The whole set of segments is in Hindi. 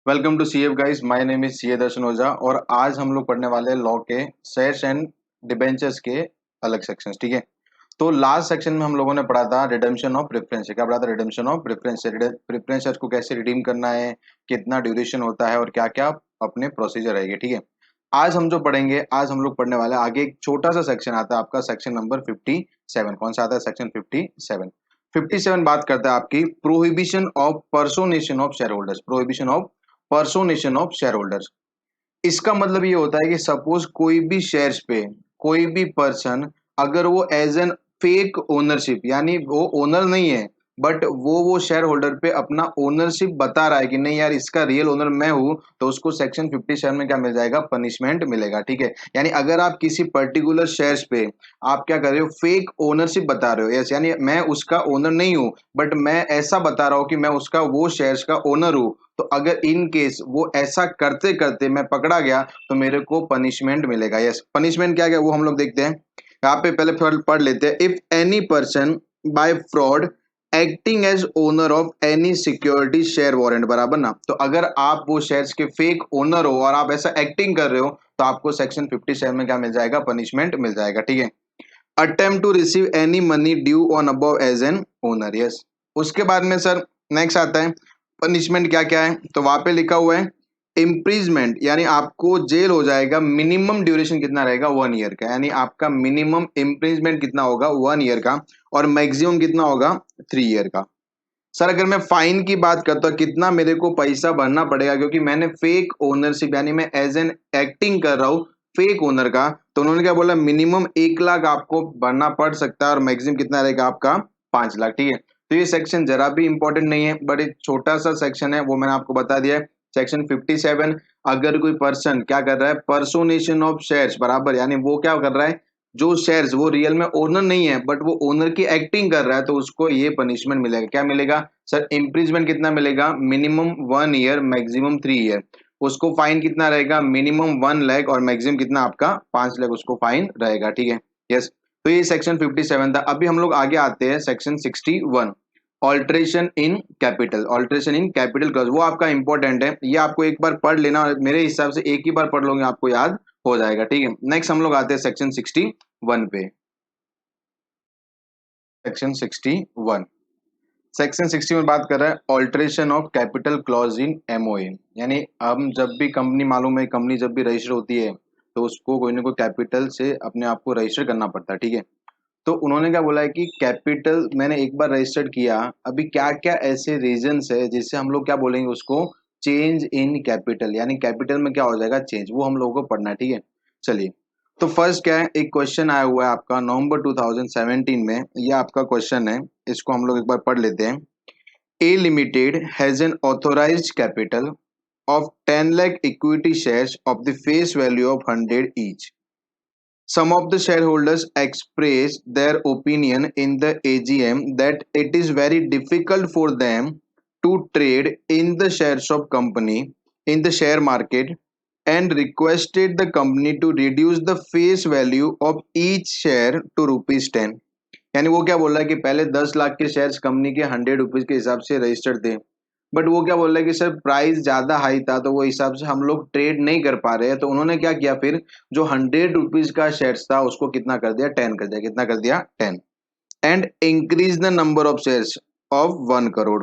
Welcome to CF guys. My name is CA Darshan Ojha और आज हम लोग पढ़ने वाले हैं लॉ के शेयर्स एंड डिबेंचर्स के अलग सेक्शंस। ठीक है, तो लास्ट सेक्शन में हम लोगों ने पढ़ा था रिडेम्पशन ऑफ प्रेफरेंस। क्या पढ़ा था? Redemption of preference. प्रेफरेंस को कैसे रिडीम करना है, कितना ड्यूरेशन होता है और क्या क्या अपने प्रोसीजर रहेंगे। ठीक है, आज हम जो पढ़ेंगे, आज हम लोग पढ़ने वाले हैं आगे एक छोटा सा सेक्शन आता है आपका, सेक्शन नंबर 57। कौन सा आता है? सेक्शन 57। 57 बात करता है आपकी prohibition of personation of shareholders. Prohibition of personation of shareholders. इसका मतलब ये होता है कि सपोज कोई भी शेयर्स पे कोई भी पर्सन, अगर वो एज एन फेक ओनरशिप, यानी वो ओनर नहीं है बट वो शेयर होल्डर पे अपना ओनरशिप बता रहा है कि नहीं यार इसका रियल ओनर मैं हूं, तो उसको सेक्शन 57 में क्या मिल जाएगा? पनिशमेंट मिलेगा। ठीक है, यानी अगर आप किसी पर्टिकुलर शेयर्स पे आप क्या कर रहे हो? फेक ओनरशिप बता रहे हो। यस, यानी मैं उसका ओनर नहीं हूं बट मैं ऐसा बता रहा हूं कि मैं उसका वो शेयर्स का ओनर हूं, तो अगर इन केस वो ऐसा करते करते मैं पकड़ा गया तो मेरे को पनिशमेंट मिलेगा। यस, पनिशमेंट क्या क्या वो हम लोग देखते हैं। यहाँ पे पहले पढ़ लेते हैं। If any person by fraud acting as owner of any security share warrant, बराबर ना। तो अगर आप वो शेयर्स के फेक ओनर हो और आप ऐसा एक्टिंग कर रहे हो तो आपको सेक्शन 57 में क्या मिल जाएगा? पनिशमेंट मिल जाएगा। ठीक है, attempt to receive any money due on above as an owner. Yes, उसके बाद में सर नेक्स्ट आता है पनिशमेंट क्या क्या है। तो वहां पे लिखा हुआ है इम्प्रीजमेंट, यानी आपको जेल हो जाएगा। मिनिमम ड्यूरेशन कितना रहेगा? 1 ईयर का, यानी आपका मिनिमम इम्प्रीजमेंट कितना होगा? 1 ईयर का, और मैक्सिमम कितना होगा? 3 ईयर का। सर अगर मैं फाइन की बात करता हूँ, कितना मेरे को पैसा भरना पड़ेगा क्योंकि मैंने फेक ओनरशिप, यानी मैं एज एन एक्टिंग कर रहा हूँ फेक ओनर का, तो उन्होंने क्या बोला? मिनिमम 1 लाख आपको भरना पड़ सकता है और मैक्सिमम कितना रहेगा आपका? 5 लाख। ठीक है, तो ये सेक्शन जरा भी इंपॉर्टेंट नहीं है बट एक छोटा सा सेक्शन है, वो मैंने आपको बता दिया है। सेक्शन 57, अगर कोई पर्सन क्या कर रहा है? पर्सोनेशन ऑफ शेयर्स, बराबर, यानी वो क्या कर रहा है? जो शेयर्स वो रियल में ओनर नहीं है बट वो ओनर की एक्टिंग कर रहा है, तो उसको ये पनिशमेंट मिलेगा। क्या मिलेगा सर? इम्प्रीजमेंट कितना मिलेगा? Minimum 1 year, maximum 3 year. उसको फाइन कितना रहेगा? मिनिमम 1 लाख और मैक्सिमम कितना आपका? 5 लाख उसको फाइन रहेगा। ठीक है, यस। तो ये सेक्शन 57 था। अभी हम लोग आगे आते हैं section 61, alteration in capital. Alteration in capital clause वो आपका इंपॉर्टेंट है, ये आपको एक बार पढ़ लेना, मेरे हिसाब से एक ही बार पढ़ लोगे आपको याद हो जाएगा। ठीक है, नेक्स्ट हम लोग आते हैं सेक्शन 61 पे। सेक्शन 61, सेक्शन 60 में बात कर रहा है alteration of capital clause in MOA. यानी हम जब भी कंपनी, मालूम है कंपनी जब भी रजिस्टर होती है तो उसको कोई ना कोई कैपिटल से अपने आप को रजिस्टर करना पड़ता है। ठीक है, तो उन्होंने क्या बोला है कि कैपिटल मैंने एक बार रजिस्टर्ड किया, अभी क्या क्या ऐसे रीजंस है जिससे हम लोग क्या बोलेंगे उसको? चेंज इन कैपिटल, यानी कैपिटल में क्या हो जाएगा? चेंज। वो हम लोगों को पढ़ना है। ठीक है, चलिए। तो फर्स्ट क्या है, एक क्वेश्चन आया हुआ है आपका नवंबर 2017 में, ये आपका क्वेश्चन है, इसको हम लोग एक बार पढ़ लेते हैं। A Limited has an authorized capital of 10 lakh equity shares of the face value of 100 each. Some of the shareholders expressed their opinion in the AGM that it is very difficult for them to trade in the shares of company in the share market and requested the company to reduce the face value of each share to rupees 10। यानी वो क्या बोल रहा है कि पहले 10 लाख के शेयर्स कंपनी के 100 रुपीज के हिसाब से रजिस्टर्ड थे, बट वो क्या बोल रहा है कि सर प्राइस ज्यादा हाई था तो वो हिसाब से हम लोग ट्रेड नहीं कर पा रहे हैं, तो उन्होंने क्या किया फिर? जो 100 रुपीज का शेयर्स था उसको कितना कर दिया? 10 कर दिया। कितना कर दिया? 10। And increase the number of shares of 1 crore.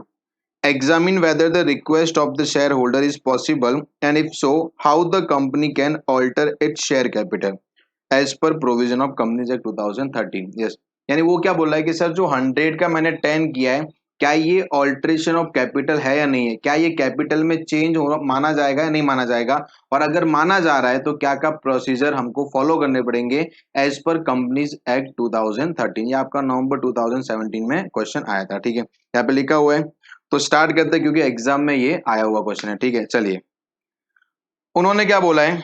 Examine whether the request of the shareholder is possible and if so, how the company can alter its share capital as per provision of Companies Act 2013। yes, यानी वो क्या बोल रहा है कि सर जो 100 का मैंने 10 किया है, क्या ये ऑल्ट्रेशन ऑफ कैपिटल है या नहीं है? क्या ये कैपिटल में चेंज हो माना जाएगा या नहीं माना जाएगा? और अगर माना जा रहा है तो क्या क्या प्रोसीजर हमको फॉलो करने पड़ेंगे एज पर कंपनीज एक्ट 2013। ये आपका नवंबर 2017 में क्वेश्चन आया था। ठीक है, यहाँ पे लिखा हुआ है, तो स्टार्ट करते हैं क्योंकि एग्जाम में ये आया हुआ क्वेश्चन है। ठीक है, चलिए। उन्होंने क्या बोला है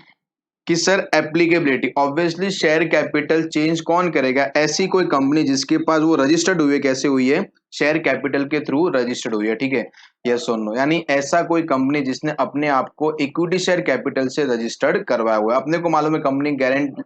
कि sir applicability, obviously share capital change कौन करेगा? ऐसी कोई कंपनी जिसके पास वो रजिस्टर्ड हुई है, कैसे हुई है? शेयर कैपिटल के थ्रू रजिस्टर्ड हुई है। ठीक है, यस और नो, यानी ऐसा कोई कंपनी जिसने अपने आप को इक्विटी शेयर कैपिटल से रजिस्टर्ड करवाया हुआ है। अपने को मालूम है company guarantee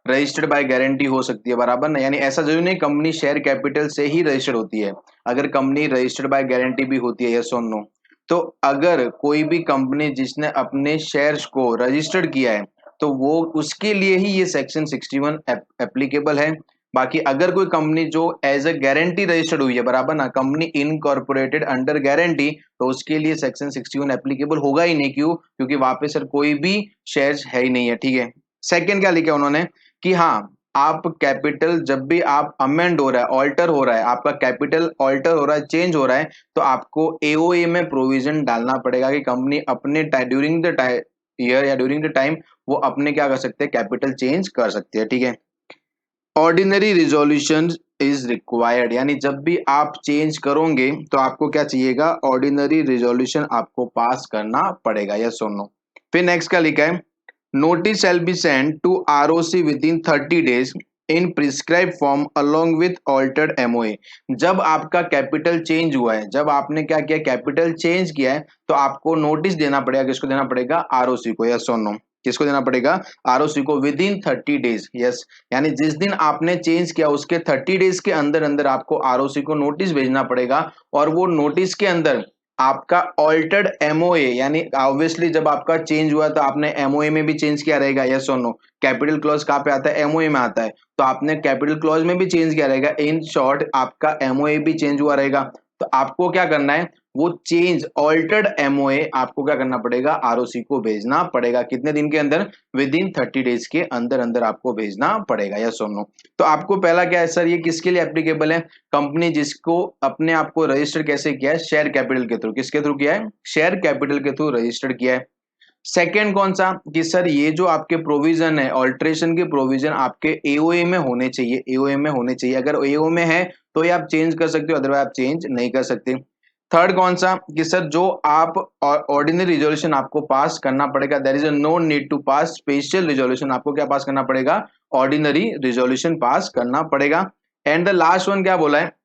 registered by guarantee हो सकती है, बराबर ना, यानी ऐसा जरूरी नहीं कंपनी शेयर कैपिटल से ही रजिस्टर्ड होती है, अगर कंपनी रजिस्टर्ड बाय गारंटी भी होती है। यस और नो, तो अगर कोई भी कंपनी जिसने अपने शेयर्स को रजिस्टर्ड किया है तो वो उसके लिए ही ये सेक्शन 61 एप्लीकेबल है। बाकी अगर कोई कंपनी जो एज अ गारंटी रजिस्टर्ड हुई है, बराबर ना, कंपनी इनकॉर्पोरेटेड अंडर गारंटी, तो उसके लिए सेक्शन 61 एप्लीकेबल होगा ही नहीं। क्यों? क्योंकि वहां पे सर कोई भी शेयर्स है ही नहीं है, ठीक है। सेकंड क्या लिखा उन्होंने कि हाँ, आप कैपिटल जब भी आप अमेंड हो रहा है, ऑल्टर हो रहा है, आपका कैपिटल ऑल्टर हो रहा है, चेंज हो रहा है, तो आपको एओए में प्रोविजन डालना पड़ेगा कि कंपनी अपने ड्यूरिंग द ईयर या ड्यूरिंग द टाइम वो अपने क्या कर सकते हैं, कैपिटल चेंज कर सकते हैं, ठीक है। ऑर्डिनरी रिजोल्यूशन इज रिक्वायर्ड, यानी जब भी आप चेंज करोगे तो आपको क्या चाहिएगा, ऑर्डिनरी रिजोल्यूशन आपको पास करना पड़ेगा, यस और नो। फिर नेक्स्ट क्या लिखा है, notice shall be send to ROC within 30 days in prescribe form along with altered MOA. जब आपका कैपिटल चेंज हुआ है, जब आपने क्या किया, कैपिटल चेंज किया है, तो आपको नोटिस देना पड़ेगा। किसको देना पड़ेगा? आरओसी को, यस और नो। किसको देना पड़ेगा? आरओसी को विद इन 30 डेज, यस। यानी जिस दिन आपने चेंज किया उसके 30 डेज के अंदर अंदर आपको आरओसी को नोटिस भेजना पड़ेगा। और वो नोटिस के अंदर आपका ऑल्टर्ड एमओए, यानी ऑब्वियसली जब आपका चेंज हुआ तो आपने एमओए में भी चेंज किया रहेगा, यस और नो। कैपिटल क्लॉज कहाँ पे आता है? एमओए में आता है। तो आपने कैपिटल क्लॉज में भी चेंज किया रहेगा। इन शॉर्ट आपका एमओए भी चेंज हुआ रहेगा। तो आपको क्या करना है, वो चेंज ऑल्टर्ड एमओए आपको क्या करना पड़ेगा, आरओसी को भेजना पड़ेगा। कितने दिन के अंदर? विद इन 30 डेज के अंदर अंदर आपको भेजना पड़ेगा, यस और नो। तो आपको पहला क्या है सर, ये किसके लिए एप्लीकेबल है? कंपनी जिसको अपने आप को रजिस्टर कैसे किया है? शेयर कैपिटल के थ्रू। किसके थ्रू किया है? शेयर कैपिटल के थ्रू रजिस्टर्ड किया है। सेकेंड कौन सा, कि सर ये जो आपके प्रोविजन है, ऑल्ट्रेशन के प्रोविजन आपके एओए में होने चाहिए, एओए में होने चाहिए। अगर एओ में है तो ये आप चेंज कर सकते हो, अदरवाइज आप चेंज नहीं कर सकते। थर्ड कौन सा, कि सर जो आप ऑर्डिनरी रिजोल्यूशन आपको पास करना पड़ेगा, there is a no need to pass special resolution. आपको क्या पास करना पड़ेगा? ऑर्डिनरी रिजोल्यूशन पास करना पड़ेगा। एंड द लास्ट वन क्या बोला है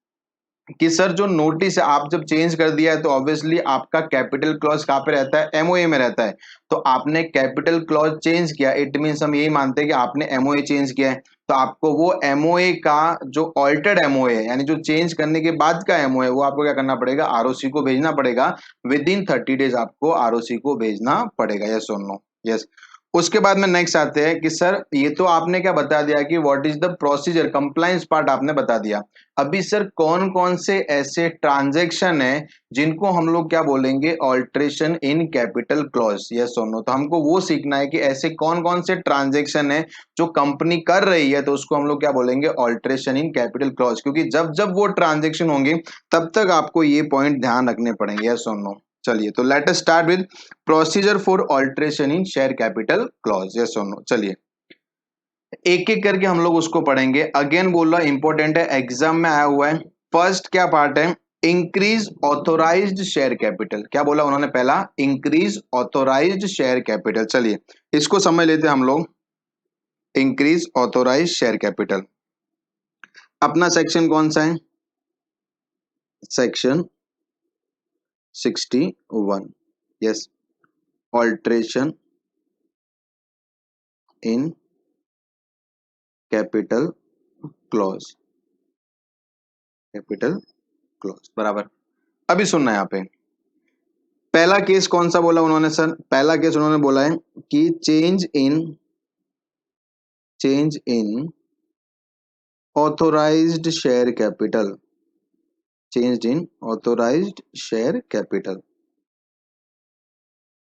कि सर जो नोटिस है आप जब चेंज कर दिया है तो ऑब्वियसली आपका कैपिटल क्लॉज कहाँ पे रहता है? एमओए में रहता है। तो आपने कैपिटल क्लॉज चेंज किया, इट मींस हम यही मानते हैं कि आपने एमओए चेंज किया है। तो आपको वो एमओए का जो ऑल्टर्ड एमओए है, यानी जो चेंज करने के बाद का एमओए, वो आपको क्या करना पड़ेगा? आरओसी को भेजना पड़ेगा। विद इन 30 डेज आपको आरओसी को भेजना पड़ेगा, यस और नो, यस। उसके बाद में नेक्स्ट आते हैं कि सर ये तो आपने क्या बता दिया कि what is the procedure, compliance part आपने बता दिया। अभी सर कौन कौन से ऐसे ट्रांजैक्शन है जिनको हम लोग क्या बोलेंगे? Alteration in capital clause, yes और नो। तो हमको वो सीखना है कि ऐसे कौन कौन से ट्रांजैक्शन है जो कंपनी कर रही है, तो उसको हम लोग क्या बोलेंगे? Alteration in capital clause. क्योंकि जब जब वो ट्रांजैक्शन होंगे तब तक आपको ये पॉइंट ध्यान रखने पड़ेंगे, यस और नो। चलिए, तो let us start with procedure for alteration in share capital clause, yes और नो। चलिए एक एक करके हम लोग उसको पढ़ेंगे। अगेन बोल रहा इंपॉर्टेंट है, एग्जाम में आया हुआ है। फर्स्ट क्या पार्ट है? Increase authorized share capital. क्या बोला उन्होंने? पहला इंक्रीज ऑथोराइज्ड शेयर कैपिटल। चलिए इसको समझ लेते हैं हम लोग। इंक्रीज ऑथोराइज्ड शेयर कैपिटल अपना सेक्शन कौन सा है? Section 61, yes. Alteration in capital clause, capital clause, बराबर। अभी सुनना है यहाँ पे, पहला केस कौन सा बोला उन्होंने सर? पहला केस उन्होंने बोला है कि change in authorized share capital, change in authorized share capital.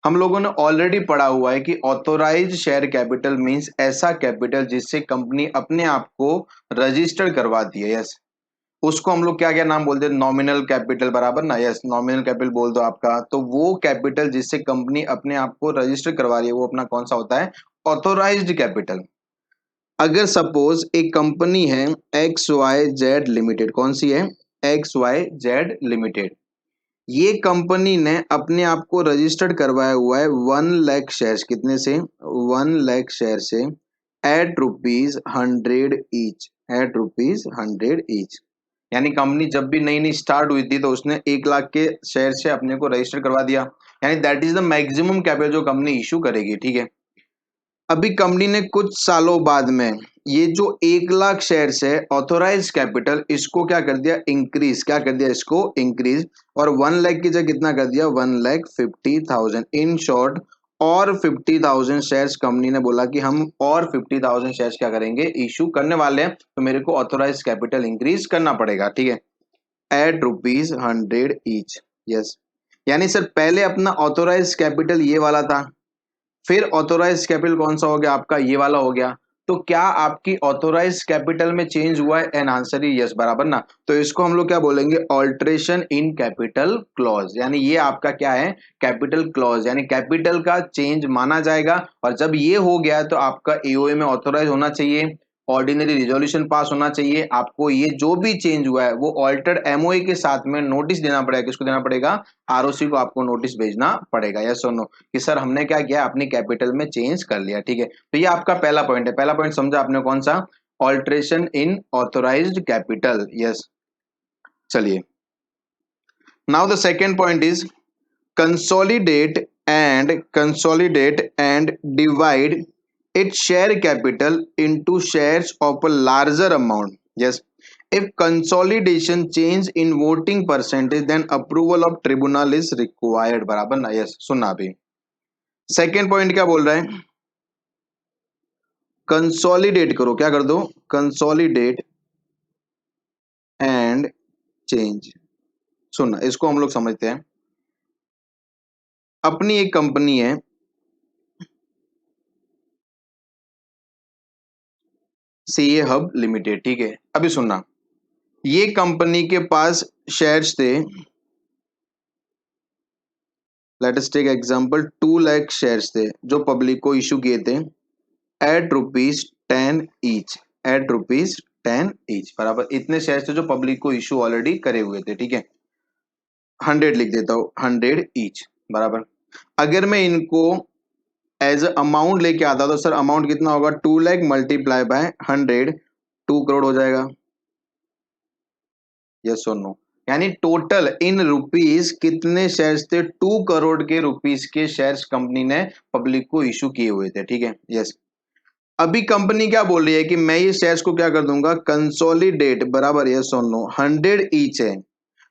हम लोगों ने ऑलरेडी पढ़ा हुआ है कि ऑथोराइज्ड शेयर कैपिटल मींस ऐसा कैपिटल जिससे कंपनी अपने आप को रजिस्टर करवाती है, यस। उसको हम लोग क्या क्या नाम बोलते हैं? नॉमिनल कैपिटल, बराबर ना, यस। नॉमिनल कैपिटल बोल दो आपका। तो वो कैपिटल जिससे कंपनी अपने आप को रजिस्टर करवा रही है वो अपना कौन सा होता है? Authorized capital. अगर सपोज एक कंपनी है XYZ लिमिटेड, कौन सी है? XYZ limited. ये कंपनी ने अपने आप को रजिस्टर्ड करवाया हुआ है 1 लाख शेयर। कितने से? 1 लाख शेयर से एट ₹100 ईच, एट ₹100 ईच। यानी कंपनी जब भी नई नई स्टार्ट हुई थी तो उसने 1 लाख के शेयर से अपने को रजिस्टर करवा दिया। यानी that is the maximum capital जो कंपनी इशू करेगी, ठीक है। अभी कंपनी ने कुछ सालों बाद में ये जो 1 लाख शेयर्स है ऑथोराइज कैपिटल, इसको क्या कर दिया, इंक्रीज, क्या कर दिया, इसको इंक्रीज, और 1 लाख की जगह कितना कर दिया, 1,50,000। इन शॉर्ट और 50,000 शेयर्स कंपनी ने बोला कि हम और 50,000 शेयर्स क्या करेंगे, इशू करने वाले हैं, तो मेरे को ऑथोराइज कैपिटल इंक्रीज करना पड़ेगा, ठीक है, एट ₹100 ईच। यस, यानी सर पहले अपना ऑथोराइज कैपिटल ये वाला था, फिर ऑथोराइज कैपिटल कौन सा हो गया आपका, ये वाला हो गया। तो क्या आपकी ऑथोराइज कैपिटल में चेंज हुआ है, एन आंसर ही यस, बराबर ना। तो इसको हम लोग क्या बोलेंगे, ऑल्ट्रेशन इन कैपिटल क्लॉज, यानी ये आपका क्या है, कैपिटल क्लॉज, यानी कैपिटल का चेंज माना जाएगा। और जब ये हो गया तो आपका एओए में ऑथोराइज होना चाहिए, ऑर्डिनरी रिजोल्यूशन पास होना चाहिए, आपको ये जो भी चेंज हुआ है वो ऑल्टर्ड एमओए के साथ में नोटिस देना पड़ेगा, किसको देना पड़ेगा, आरओसी को आपको नोटिस भेजना पड़ेगा, यस और नो, कि सर हमने क्या किया, अपनी कैपिटल में चेंज कर लिया, ठीक है। तो ये आपका पहला पॉइंट है, पहला पॉइंट समझा आपने कौन सा, alteration in authorised capital, yes. चलिए, now the second point is consolidate and divide its share capital into shares of a larger amount. Yes, if consolidation change in voting percentage then approval of tribunal is required, बराबर ना, यस। सुनना अभी सेकेंड पॉइंट क्या बोल रहा है, कंसोलिडेट करो, क्या कर दो, कंसोलिडेट एंड चेंज। सुनना, इसको हम लोग समझते हैं, अपनी एक कंपनी है सीए हब लिमिटेड, ठीक है। अभी सुनना, ये कंपनी के पास शेयर्स थे, let us take example 2 lakh shares थे जो पब्लिक को इशू किए थे एट ₹10 ईच, एट ₹10 ईच, बराबर इतने शेयर्स थे जो पब्लिक को इशू ऑलरेडी करे हुए थे, ठीक है। 100 लिख देता हूं, 100 ईच, बराबर। अगर मैं इनको एज अमाउंट लेके आता तो सर अमाउंट कितना होगा, 2 लाख मल्टीप्लाई बाय 100, 2 करोड़ हो जाएगा, यस और नो। यानी टोटल इन रुपीस कितने शेयर्स थे, 2 करोड़ के रुपीस के शेयर्स कंपनी ने पब्लिक को इशू किए हुए थे, ठीक है, यस। अभी कंपनी क्या बोल रही है कि मैं ये शेयर्स को क्या कर दूंगा, कंसोलिडेट, बराबर, यस और नो, 100 ईच है,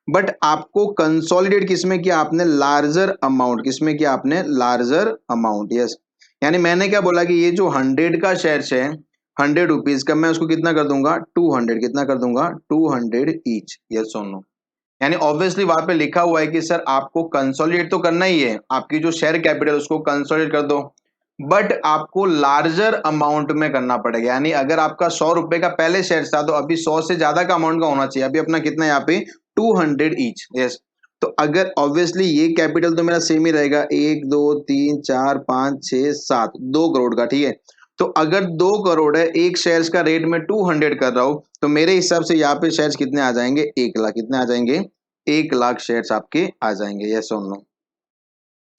बट आपको कंसोलिडेट किसमें किया आपने, लार्जर अमाउंट, किसमें किया आपने, लार्जर अमाउंट, यस। यानी मैंने क्या बोला कि ये जो 100 का शेयर्स है, 100 रुपीज का, मैं उसको कितना कर दूंगा, 200, कितना कर दूंगा, 200 ईच, यस और नो। यानी ऑब्वियसली वहां पे लिखा हुआ है कि सर आपको कंसोलिडेट तो करना ही है, आपकी जो शेयर कैपिटल उसको कंसोलिडेट कर दो, बट आपको लार्जर अमाउंट में करना पड़ेगा। यानी अगर आपका 100 रुपए का पहले शेयर था तो अभी 100 से ज्यादा का अमाउंट का होना चाहिए, अभी अपना कितना यहाँ पे 200 ईच, यस। तो अगर ऑब्वियसली ये कैपिटल तो मेरा सेम ही रहेगा, 1 2 3 4 5 6 7, 2 करोड़ का, ठीक है। तो अगर 2 करोड़ है, एक शेयर्स का रेट में 200 कर रहा हूं, तो मेरे हिसाब से यहाँ पे शेयर्स कितने आ जाएंगे, 1 लाख, कितने आ जाएंगे, 1 लाख शेयर्स आपके आ जाएंगे, यस और नो,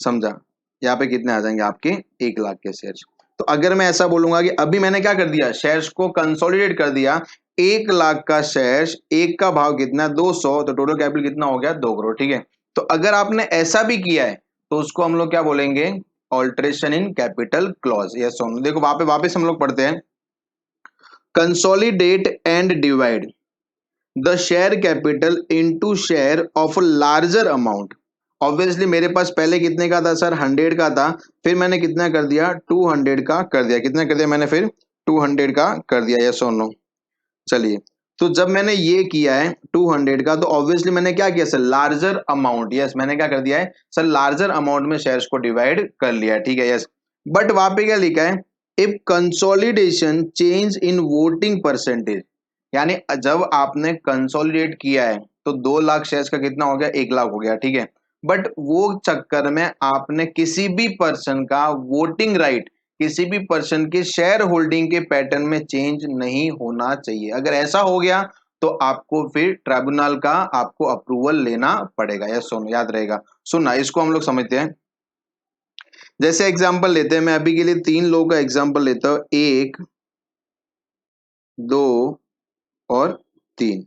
समझा। यहाँ पे कितने आ जाएंगे आपके, 1 लाख के शेयर्स। तो अगर मैं ऐसा बोलूंगा कि अभी मैंने क्या कर दिया, शेयर्स को कंसोलिडेट कर दिया, 1 लाख का शेयर्स, एक का भाव कितना है, 200, तो टोटल कैपिटल कितना हो गया, 2 करोड़, ठीक है। तो अगर आपने ऐसा भी किया है तो उसको हम लोग क्या बोलेंगे, alteration in capital clause, yes और नो। देखो वहां पे वापस हम लोग पढ़ते हैं, consolidate and divide the share capital into share of larger amount. Obviously मेरे पास पहले कितने का था सर, 100 का था, फिर मैंने कितना कर दिया, 200 का कर दिया, कितना कर दिया मैंने, फिर 200 का कर दिया, यस और नो। चलिए, तो जब मैंने ये किया है 200 का, तो ऑब्वियसली मैंने क्या किया सर, लार्जर अमाउंट, यस, मैंने क्या कर दिया है सर, लार्जर अमाउंट में शेयर्स को डिवाइड कर लिया, ठीक है, यस। बट वहां पे क्या लिखा है, if consolidation change in voting percentage, यानी जब आपने कंसोलिडेट किया है तो 2 लाख शेयर्स का कितना हो गया, 1 लाख हो गया, ठीक है। बट वो चक्कर में आपने किसी भी पर्सन का वोटिंग राइट, किसी भी पर्सन के शेयर होल्डिंग के पैटर्न में चेंज नहीं होना चाहिए। अगर ऐसा हो गया तो आपको फिर ट्राइब्यूनल का आपको अप्रूवल लेना पड़ेगा, यस सुनो, याद रहेगा। सुनना, इसको हम लोग समझते हैं, जैसे एग्जांपल लेते हैं, मैं अभी के लिए 3 लोगों का एग्जांपल लेता हूं, 1 2 और 3,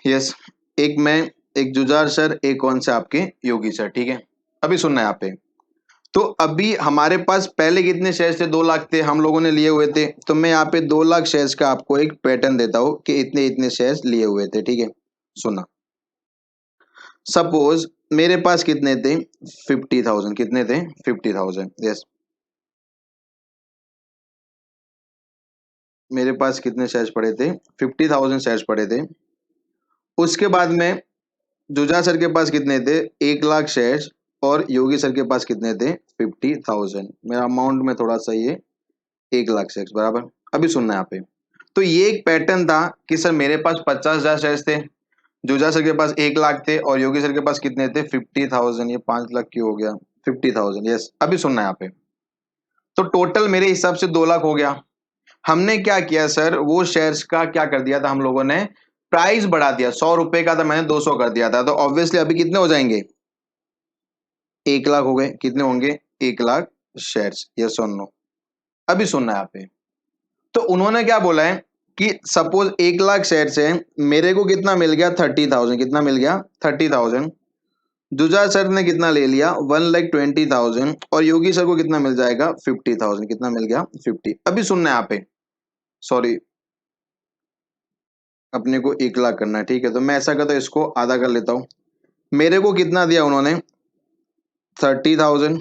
यस। एक मैं, एक जुजार सर, एक कौन से आपके योगी सर, ठीक है। अभी सुनना है यहाँ पे, तो अभी हमारे पास पहले कितने शेयर्स थे, 2 लाख थे, हम लोगों ने लिए हुए थे। तो मैं यहाँ पे 2 लाख शेयर्स का आपको एक पैटर्न देता हूँ कि इतने इतने शेयर्स लिए हुए थे, ठीक है। सुना, सपोज मेरे पास कितने थे, 50,000, कितने थे, 50,000, यस। मेरे पास कितने शेयर्स पड़े थे, 50,000 शेयर्स पड़े थे। उसके बाद में जुजा सर के पास कितने थे, 1 लाख शेयर्स, और योगी सर के पास कितने थे, 50,000। मेरा अमाउंट में थोड़ा सा ये 1 लाख शेयर्स बराबर। अभी सुनना है यहाँ पे, तो ये एक पैटर्न था कि सर मेरे पास 50,000 शेयर्स थे, जुजा सर के पास 1 लाख थे, और योगी सर के पास कितने थे, 50,000। ये 5 लाख क्यों हो गया, 50,000, यस। अभी सुनना है यहाँ पे, तो टोटल मेरे हिसाब से 2 लाख हो गया। हमने क्या किया सर, वो शेयर्स का क्या कर दिया था हम लोगों ने, प्राइस बढ़ा दिया। 100 रुपए का था, मैंने 200 कर दिया था। तो ऑब्वियसली अभी कितने हो जाएंगे, 1 लाख हो गए। कितने होंगे, 1 लाख शेयर्स, यस और नो। अभी सुनना है यहाँ पे, तो उन्होंने क्या बोला है कि सपोज 1 लाख शेयर्स है, मेरे को कितना मिल गया, 30,000। कितना मिल गया, 30,000। जुजा सर ने कितना ले लिया, 1,20,000, और योगी सर को कितना मिल जाएगा, 50,000। कितना मिल गया, 50। अभी सुनना है यहाँ पे, सॉरी, अपने को 1 लाख करना है, ठीक है। तो मैं ऐसा करता हूं, इसको आधा कर लेता हूं। मेरे को कितना दिया उन्होंने, 30,000।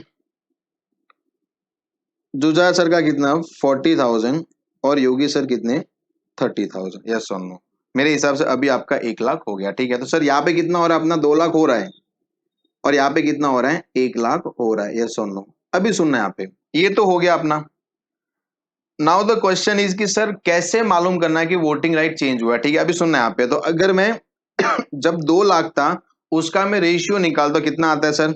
जुजा सर का कितना, 40,000, और योगी सर कितने, 30,000, यस और नो। मेरे हिसाब से अभी आपका 1 लाख हो गया, ठीक है। तो सर यहाँ पे कितना हो रहा है अपना, 2 लाख हो रहा है, और यहाँ पे कितना हो रहा है, 1 लाख हो रहा है, यस और नो। अभी सुनना है यहाँ पे, ये तो हो गया अपना। नाउ द क्वेश्चन इज कि सर कैसे मालूम करना है कि वोटिंग राइट चेंज हुआ है, ठीक है। अभी सुनना है यहाँ पे, तो अगर मैं जब 2 लाख था उसका मैं रेशियो निकालता, कितना आता है सर,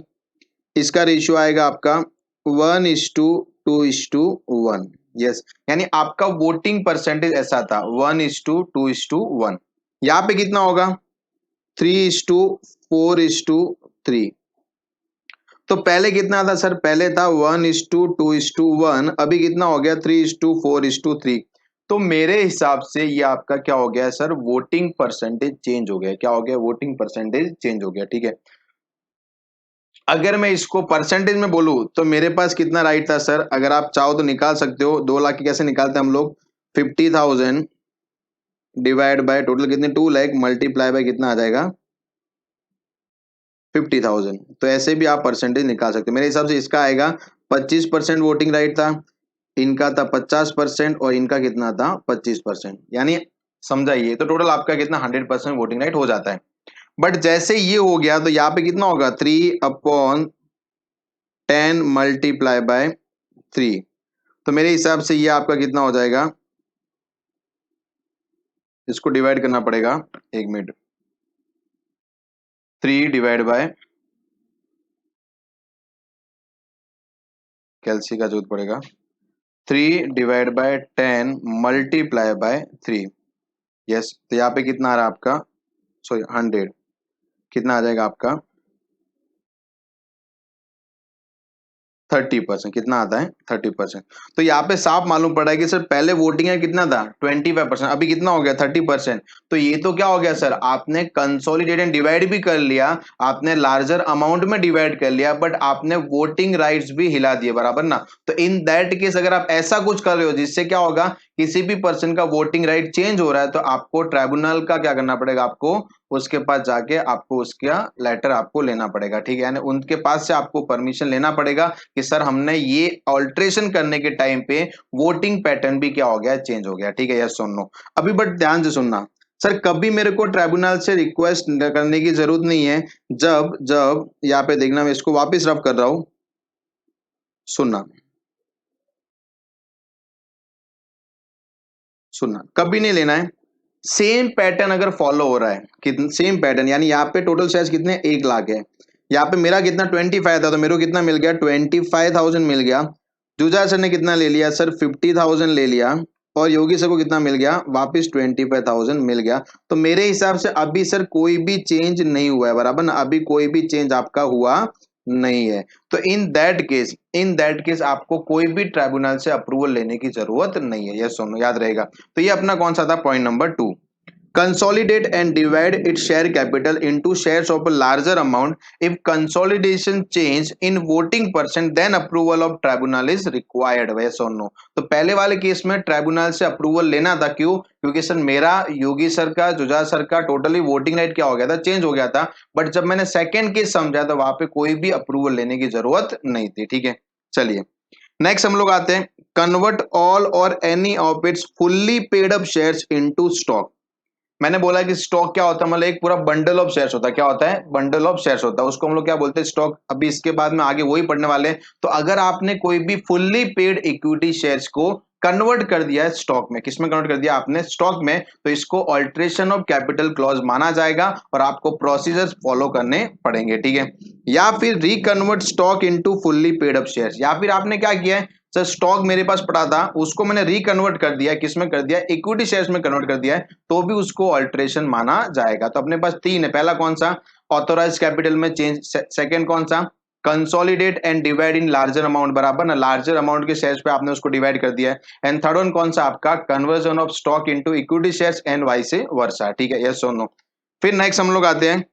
इसका रेशियो आएगा आपका 1:2:1, यस। यानी आपका वोटिंग परसेंटेज ऐसा था, 1:2:1। यहाँ पे कितना होगा, 3:4:3। तो पहले कितना था सर, पहले था 1:2:1, अभी कितना हो गया, 3:4:3। तो मेरे हिसाब से ये आपका क्या हो गया सर, वोटिंग परसेंटेज चेंज हो गया। क्या हो गया, वोटिंग परसेंटेज चेंज हो गया, ठीक है। अगर मैं इसको परसेंटेज में बोलूं तो मेरे पास कितना राइट था सर, अगर आप चाहो तो निकाल सकते हो। 2 लाख की कैसे निकालते हैं हम लोग, 50,000 डिवाइड बाय टोटल कितने, 2 लाख, मल्टीप्लाई बाय कितना आ जाएगा, 50,000। तो ऐसे भी आप परसेंटेज निकाल सकते हो। मेरे हिसाब से इसका आएगा 25% वोटिंग राइट था, इनका था 50%, और इनका कितना था, 25%। यानी समझाइए, तो टोटल आपका कितना, 100% वोटिंग राइट हो जाता है। बट जैसे ये हो गया तो यहाँ पे कितना होगा, 3/10 मल्टीप्लाई बाय 3। तो मेरे हिसाब से ये आपका कितना हो जाएगा, इसको डिवाइड करना पड़ेगा, 1 मिनट। 3 डिवाइड बाय, कैलसी का जरूरत पड़ेगा, 3/10 मल्टीप्लाई बाय 3, यस। तो यहाँ पे कितना आ रहा है आपका, सॉरी 100, कितना आ जाएगा आपका, 30%। कितना आता है, 30%। तो यहाँ पे साफ मालूम पड़ा है कि सर पहले वोटिंग है कितना था, 25%, अभी कितना हो गया, 30%। तो ये तो क्या हो गया सर, आपने कंसोलिडेटेड डिवाइड भी कर लिया, आपने लार्जर अमाउंट में डिवाइड कर लिया, बट आपने वोटिंग राइट्स भी हिला दिए, बराबर ना। तो इन दैट केस अगर आप ऐसा कुछ कर रहे हो जिससे क्या होगा, किसी भी पर्सन का वोटिंग राइट चेंज हो रहा है, तो आपको ट्राइब्यूनल का क्या करना पड़ेगा, आपको उसके पास जाके आपको उसका लेटर आपको लेना पड़ेगा, ठीक है। यानी उनके पास से आपको परमिशन लेना पड़ेगा कि सर हमने ये ऑल्ट्रेशन करने के टाइम पे वोटिंग पैटर्न भी क्या हो गया, चेंज हो गया, ठीक है, यस सुन लो। अभी बट ध्यान से सुनना, सर कभी मेरे को ट्राइब्यूनल से रिक्वेस्ट करने की जरूरत नहीं है। जब जब यहाँ पे देखना, मैं इसको वापस रफ कर रहा हूं, सुनना सुनना, कभी नहीं लेना है। सेम पैटर्न अगर फॉलो हो रहा है, कितना सेम पैटर्न, यानी यहाँ पे टोटल शेयर्स कितने, 1 लाख है, यहाँ पे मेरा कितना 25 था, तो मेरे को कितना मिल गया, 25,000 मिल गया। जुजा सर ने कितना ले लिया सर, 50,000 ले लिया, और योगी सर को कितना मिल गया, वापस 25,000 मिल गया। तो मेरे हिसाब से अभी सर कोई भी चेंज नहीं हुआ है, बराबर ना, अभी कोई भी चेंज आपका हुआ नहीं है। तो इन दैट केस आपको कोई भी ट्राइब्यूनल से अप्रूवल लेने की जरूरत नहीं है, यस सुनो, याद रहेगा। तो ये अपना कौन सा था, point number 2। consolidate and divide its share capital into shares of a larger amount. If consolidation change in voting percent, then approval of tribunal is required. yes or no? तो पहले वाले केस में ट्राइब्यूनल से अप्रूवल लेना था, क्यों? क्योंकि सर मेरा, योगी सर का, जुजा सर का टोटली वोटिंग राइट क्या हो गया था, चेंज हो गया था। बट जब मैंने सेकंड केस समझा तो वहां पे कोई भी अप्रूवल लेने की जरूरत नहीं थी। ठीक है, चलिए नेक्स्ट हम लोग आते हैं, कन्वर्ट ऑल और any of its fully paid up shares into stock. मैंने बोला कि स्टॉक क्या होता है, मतलब एक पूरा बंडल ऑफ शेयर्स होता है। क्या होता है? बंडल ऑफ शेयर्स होता है, उसको हम लोग क्या बोलते हैं, स्टॉक। अभी इसके बाद में आगे वही पढ़ने वाले हैं। तो अगर आपने कोई भी फुल्ली पेड इक्विटी शेयर्स को कन्वर्ट कर दिया है स्टॉक में, किसमें कन्वर्ट कर दिया आपने? स्टॉक में, तो इसको ऑल्ट्रेशन ऑफ कैपिटल क्लॉज माना जाएगा और आपको प्रोसीजर्स फॉलो करने पड़ेंगे। ठीक है, या फिर reconvert stock into fully paid up shares, या फिर आपने क्या किया है सर, स्टॉक मेरे पास पड़ा था, उसको मैंने रिकन्वर्ट कर दिया, किसमें कर दिया? इक्विटी शेयर्स में कन्वर्ट कर दिया है, तो भी उसको ऑल्ट्रेशन माना जाएगा। तो अपने पास तीन है, पहला कौन सा? ऑथोराइज कैपिटल में चेंज। सेकंड कौन सा? Consolidate and divide in larger amount, बराबर ना, लार्जर अमाउंट के शेयर्स पे आपने उसको डिवाइड कर दिया है। एंड थर्ड वन कौन सा आपका? Conversion of stock into equity shares and vice versa. ठीक है, यस और नो? फिर नेक्स्ट हम लोग आते हैं,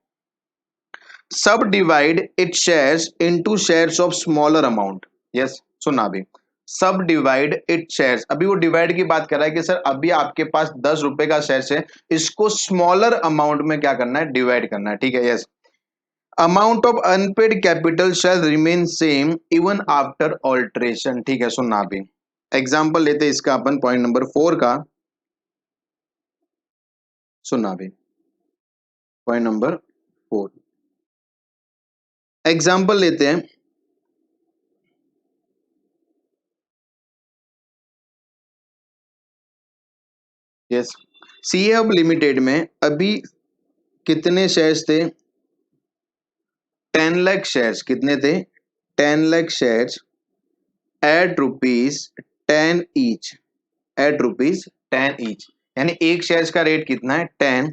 सब divide it shares into shares of smaller amount. Yes, सुना अभी, सब डिवाइड इट शेयर्स। अभी वो डिवाइड की बात कर रहा है कि सर अभी आपके पास 10 रुपए का शेयर्स है, इसको स्मॉलर अमाउंट में क्या करना है? डिवाइड करना है। ठीक है, yes. Amount of unpaid capital shall remain same even after alteration. ठीक है, सुनना अभी एग्जाम्पल लेते हैं इसका अपन, पॉइंट नंबर 4 का। सुनना अभी पॉइंट नंबर 4, एग्जाम्पल लेते हैं। यस, सी हब लिमिटेड में अभी कितने शेयर्स थे? 10 लाख शेयर्स। कितने थे? 10 lakh shares at rupees 10 each, at rupees 10 each, यानी एक शेयर्स का रेट कितना है? 10।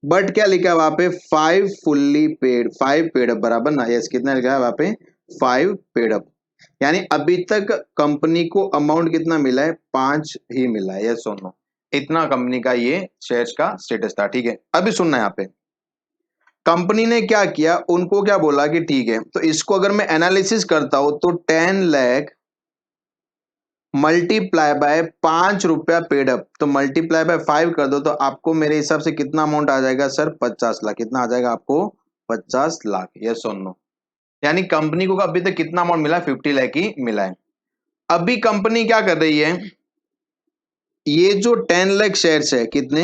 बट क्या लिखा है वहां पे? 5 फुल्ली पेड, 5 पेड अप, बराबर ना? यस, कितना लिखा है वहां पे? 5 पेड अप। यानी अभी तक कंपनी को अमाउंट कितना मिला है? 5 ही मिला है। यस और नो? इतना कंपनी का ये शेयर्स का स्टेटस था। ठीक है, अभी सुनना यहाँ पे, कंपनी ने क्या किया, उनको क्या बोला कि ठीक है, तो इसको अगर मैं एनालिसिस करता हूं तो 10 लाख मल्टीप्लाई बाय 5 रुपया पेड अप, तो मल्टीप्लाई बाय 5 कर दो तो आपको मेरे हिसाब से कितना अमाउंट आ जाएगा सर? 50 लाख। कितना आ जाएगा आपको? 50 लाख। यस और नो? यानी कंपनी को अभी तक कितना अमाउंट मिला? 50 लाख ही मिला है। अभी कंपनी क्या कर रही है, ये जो 10 लाख शेयर्स है, कितने?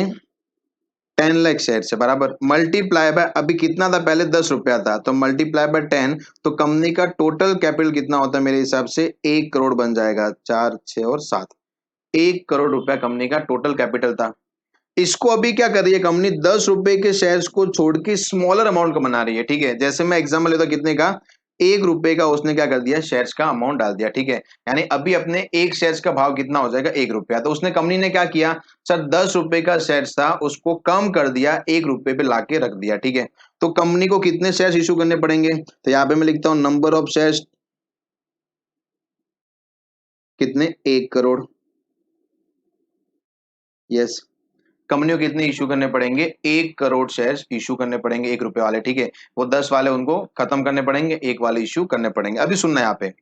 10 लाख शेयर से बराबर, मल्टीप्लाई बाय, अभी कितना था पहले? 10 रुपया था, तो मल्टीप्लाई बाय 10, तो कंपनी का टोटल कैपिटल कितना होता है मेरे हिसाब से? 1 करोड़ बन जाएगा। 4, 6 और 7, 1 करोड़ रुपया कंपनी का टोटल कैपिटल था। इसको अभी क्या कर रही है कंपनी? 10 रुपए के शेयर्स को छोड़ के स्मॉलर अमाउंट का बना रही है। ठीक है, जैसे मैं एग्जाम्पल लेता, कितने का? 1 रुपए का उसने क्या कर दिया? शेयर्स का अमाउंट डाल दिया। ठीक है, यानी अभी अपने एक शेयर्स का भाव कितना हो जाएगा? 1 रुपया। तो उसने, कंपनी ने क्या किया सर, 10 रुपए का शेयर्स था, उसको कम कर दिया, 1 रुपए पे लाके रख दिया। ठीक है, तो कंपनी को कितने शेयर्स इशू करने पड़ेंगे? तो यहाँ पे मैं लिखता हूं नंबर ऑफ शेयर्स, कितने? 1 करोड़। यस, कंपनी को कितने इशू करने पड़ेंगे? 1 करोड़ शेयर्स इशू करने पड़ेंगे, 1 रुपए वाले। ठीक है, वो 10 वाले उनको खत्म करने पड़ेंगे, 1 वाले इशू करने पड़ेंगे। अभी सुनना यहाँ पे,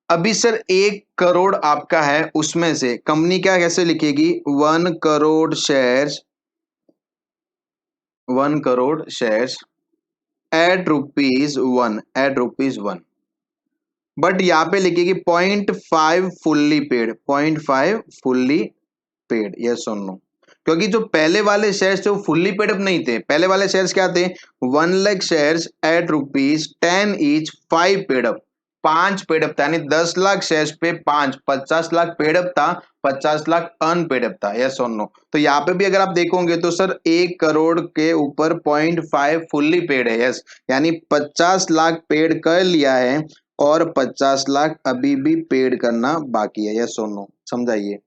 अभी सर 1 करोड़ आपका है, उसमें से कंपनी क्या कैसे लिखेगी? 1 crore shares, 1 crore shares at rupees 1, at rupees 1। But यहाँ पे लिखेगी 0.5 fully paid, 0.5 fully paid. Yes और नो? क्योंकि जो पहले वाले शेयर्स थे वो फुल्ली पेड अप नहीं थे। पहले वाले शेयर्स क्या थे? 1 lakh shares at rupees 10 each, 5 paid up, 5 paid up था, यानी 10 लाख शेयर्स पे 5, 50 लाख पेड अप था, 50 लाख अनपेड अप था। यस और नो? तो यहाँ पे भी अगर आप देखोगे तो सर 1 करोड़ के ऊपर 0.5 फुल्ली पेड है। यस, यानी 50 लाख पेड कर लिया है और 50 लाख अभी भी पेड करना बाकी है। यस और नो? समझाइए,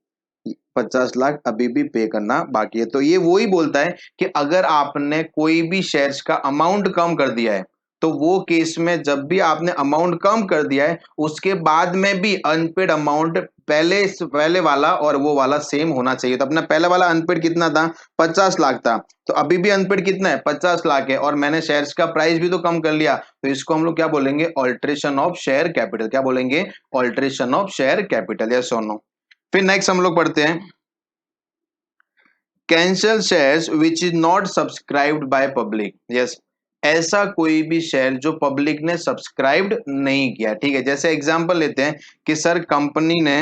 50 लाख अभी भी पे करना बाकी है। तो ये वो ही बोलता है कि अगर आपने कोई भी शेयर्स का अमाउंट कम कर दिया है तो वो केस में जब भी आपने अमाउंट कम कर दिया है उसके बाद में भी अनपेड अमाउंट पहले वाला और वो वाला सेम होना चाहिए। तो अपना पहला वाला अनपेड कितना था, 50 लाख था, तो अभी भी अनपेड कितना है, 50 लाख है, और मैंने शेयर्स का प्राइस भी तो कम कर लिया, तो इसको हम लोग क्या बोलेंगे, ऑल्ट्रेशन ऑफ शेयर कैपिटल। क्या बोलेंगे, alteration of share capital. Yes और नो। फिर नेक्स्ट हम लोग पढ़ते हैं cancel shares which is not subscribed by public. Yes, ऐसा कोई भी शेयर जो पब्लिक ने सब्सक्राइब्ड नहीं किया। ठीक है, जैसे एग्जांपल लेते हैं कि सर कंपनी ने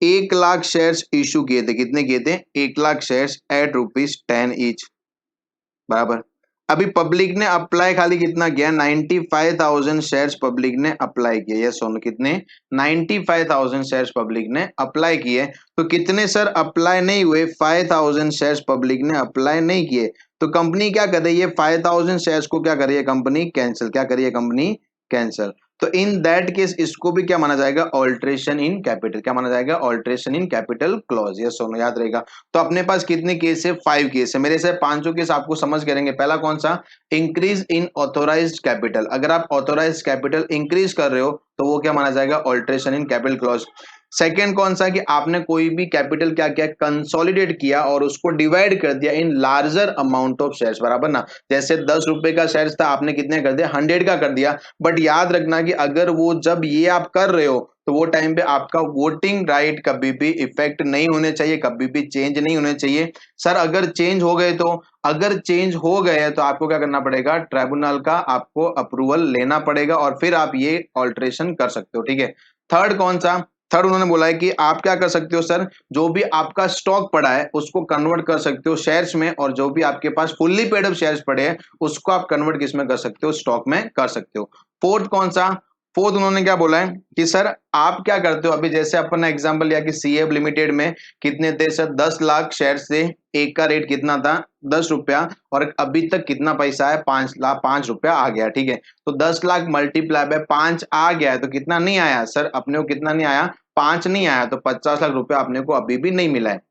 1 लाख शेयर्स इशू किए थे। कितने किए थे, 1 लाख शेयर्स एट ₹10 ईच, बराबर। अभी पब्लिक ने अप्लाई खाली कितना किया, 95,000 शेयर्स पब्लिक ने अप्लाई किए। यस सोनू, कितने, 95,000 शेयर्स पब्लिक ने अप्लाई किए। तो कितने सर अप्लाई नहीं हुए, 5,000 शेयर्स पब्लिक ने अप्लाई नहीं किए। तो कंपनी क्या कर रही है, 5,000 शेयर्स को क्या कर रही है कंपनी, कैंसिल। क्या करिए कंपनी, कैंसिल। तो इन दैट केस इसको भी क्या माना जाएगा, ऑल्ट्रेशन इन कैपिटल। क्या माना जाएगा, alteration in capital clause. Yes Sonu, याद रहेगा। तो अपने पास कितने केस है, 5 केस है। मेरे से 5 केस आपको समझ करेंगे। पहला कौन सा, इंक्रीज इन ऑथोराइज्ड कैपिटल। अगर आप ऑथोराइज्ड कैपिटल इंक्रीज कर रहे हो तो वो क्या माना जाएगा, alteration in capital clause. Second कौन सा, कि आपने कोई भी कैपिटल क्या किया, कंसोलिडेट किया और उसको डिवाइड कर दिया in larger amount of shares, बराबर ना। जैसे 10 रुपए का शेयर्स था, आपने कितने कर दिया, 100 का कर दिया। बट याद रखना कि अगर वो जब ये आप कर रहे हो तो वो टाइम पे आपका वोटिंग राइट कभी भी इफेक्ट नहीं होने चाहिए, कभी भी चेंज नहीं होने चाहिए। सर अगर चेंज हो गए तो, अगर चेंज हो गए तो आपको क्या करना पड़ेगा, ट्राइब्यूनल का आपको अप्रूवल लेना पड़ेगा और फिर आप ये ऑल्ट्रेशन कर सकते हो। ठीक है। थर्ड कौन सा, थर्ड उन्होंने बोला है कि आप क्या कर सकते हो सर, जो भी आपका स्टॉक पड़ा है उसको कन्वर्ट कर सकते हो शेयर्स में, और जो भी आपके पास फुल्ली पेड अप शेयर्स पड़े हैं उसको आप कन्वर्ट किस में कर सकते हो, स्टॉक में कर सकते हो। फोर्थ कौन सा, फोर्थ उन्होंने क्या बोला है कि सर आप क्या करते हो, अभी जैसे अपन ने एग्जांपल लिया कि सीएफ लिमिटेड में कितने थे सर, 10 लाख शेयर थे, एक का रेट कितना था, 10 रुपया, और अभी तक कितना पैसा है, 5 रुपया आ गया। ठीक है, तो 10 लाख मल्टीप्लाई बाय 5 आ गया है, तो कितना नहीं आया सर अपने को, कितना नहीं आया, 5 नहीं आया, तो 50 लाख रुपया अपने को अभी भी नहीं मिला है।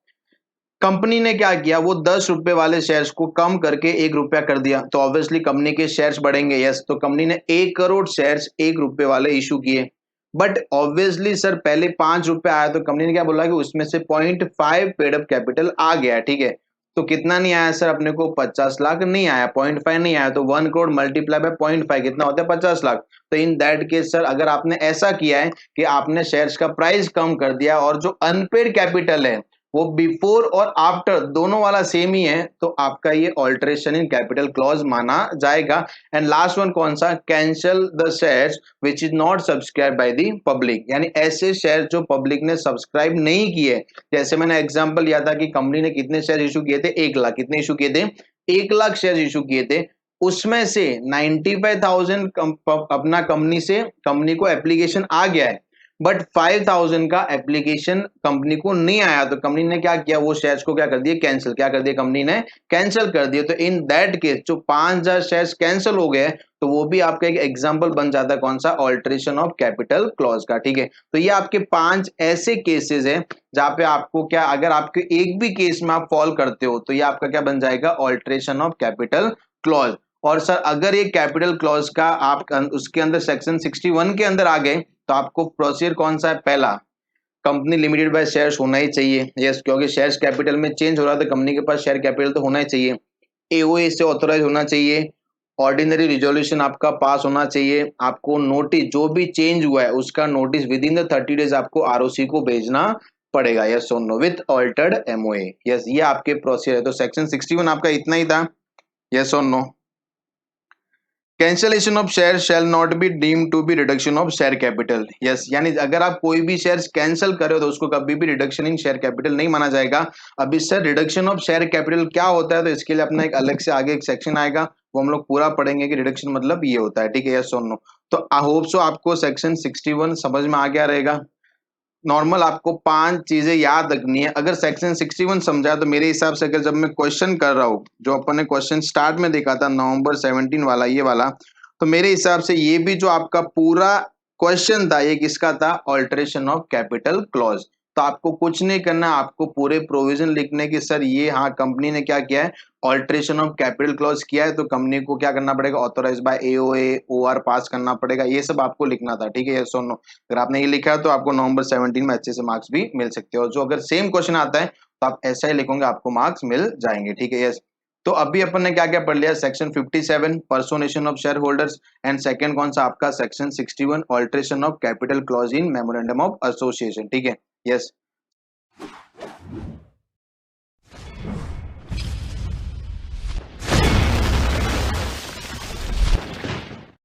कंपनी ने क्या किया, वो 10 रुपए वाले शेयर्स को कम करके 1 रुपया कर दिया, तो ऑब्वियसली कंपनी के शेयर्स बढ़ेंगे। यस, तो कंपनी ने 1 करोड़ शेयर्स 1 रुपए वाले इशू किए। बट ऑब्वियसली सर पहले 5 रुपए आया, तो कंपनी ने क्या बोला कि उसमें से 0.5 पेड अप कैपिटल आ गया। ठीक है, तो कितना नहीं आया सर अपने को, 50 लाख नहीं आया, 0.5 नहीं आया, तो 1 करोड़ मल्टीप्लाई बाय 0.5 कितना होता है, 50 लाख। तो इन दैट केस सर अगर आपने ऐसा किया है कि आपने शेयर्स का प्राइस कम कर दिया और जो अनपेड कैपिटल है वो बिफोर और आफ्टर दोनों वाला सेम ही है, तो आपका ये ऑल्टरेशन इन कैपिटल क्लॉज माना जाएगा। एंड लास्ट वन कौन सा, cancel the shares which is not subscribe by the public. यानी ऐसे शेयर जो पब्लिक ने सब्सक्राइब नहीं किए। जैसे मैंने एग्जांपल लिया था कि कंपनी ने कितने शेयर इशू किए थे, 1 लाख। कितने इशू किए थे, 1 लाख शेयर इशू किए थे। उसमें से 95,000 अपना कंपनी को एप्लीकेशन आ गया है, बट 5,000 का एप्लीकेशन कंपनी को नहीं आया, तो कंपनी ने क्या किया, वो शेयर्स को क्या कर दिया, कैंसिल। क्या कर दिया कंपनी ने, कैंसिल कर दिया। तो इन दैट केस जो 5,000 शेयर्स कैंसिल हो गए, तो वो भी आपका एक एग्जांपल बन जाता है, कौन सा, ऑल्टरेशन ऑफ कैपिटल क्लॉज का। ठीक है, तो ये आपके 5 ऐसे केसेस हैं जहां पे आपको क्या, अगर आपके एक भी केस में आप फॉल करते हो तो ये आपका क्या बन जाएगा, ऑल्टरेशन ऑफ कैपिटल क्लॉज। और सर अगर ये कैपिटल क्लॉज का आप उसके अंदर सेक्शन 61 के अंदर आ गए तो आपको प्रोसीजर कौन सा है, पहला, कंपनी लिमिटेड बाय शेयर्स होना ही चाहिए। यस, क्योंकि शेयर्स कैपिटल में चेंज हो रहा है तो कंपनी के पास शेयर कैपिटल तो होना ही चाहिए। एओए से ऑथोराइज होना चाहिए। ऑर्डिनरी रिजोल्यूशन आपका पास होना चाहिए। आपको नोटिस, जो भी चेंज हुआ है उसका notice within the 30 days आपको आरओसी को भेजना पड़ेगा। यस और no, with altered MOA. Yes, ये आपके प्रोसीजर है। तो सेक्शन 61 आपका इतना ही था। यस और no. Cancellation of share shall not be deemed to be reduction of share capital. Yes, यानी अगर आप कोई भी शेयर्स कैंसिल कर रहे हो तो उसको कभी भी रिडक्शन इन शेयर कैपिटल नहीं माना जाएगा। अभी sir reduction of share capital क्या होता है, तो इसके लिए अपना एक अलग से आगे एक सेक्शन आएगा, वो हम लोग पूरा पढ़ेंगे कि रिडक्शन मतलब ये होता है। ठीक है, यस और नो। तो आई होप सो आपको सेक्शन 61 समझ में आ गया रहेगा। नॉर्मल आपको 5 चीजें याद रखनी है। अगर सेक्शन 61 समझा तो मेरे हिसाब से, अगर जब मैं क्वेश्चन कर रहा हूँ, जो अपन ने क्वेश्चन स्टार्ट में देखा था नवंबर 17 वाला, ये वाला, तो मेरे हिसाब से ये भी जो आपका पूरा क्वेश्चन था ये किसका था, ऑल्टरेशन ऑफ कैपिटल क्लॉज। तो आपको कुछ नहीं करना, आपको पूरे प्रोविजन लिखने की सर ये हाँ कंपनी ने क्या किया है, ऑल्ट्रेशन ऑफ कैपिटल क्लॉज किया है, तो कंपनी को क्या करना पड़ेगा, ऑथोराइज बाय एओए ओआर पास करना पड़ेगा, ये सब आपको लिखना था, ठीक है। यस और नो, अगर आपने ये लिखा है तो आपको नवंबर 17 में अच्छे से मार्क्स भी मिल सकते हैं, और जो अगर सेम क्वेश्चन आता है तो आप ऐसा ही लिखोगे, आपको मार्क्स मिल जाएंगे, ठीक है। यस, तो अभी अपन ने क्या क्या पढ़ लिया, section 57 personation of shareholders, and second कौन सा आपका section 61 alteration of capital clause in memorandum of association, ठीक है। यस,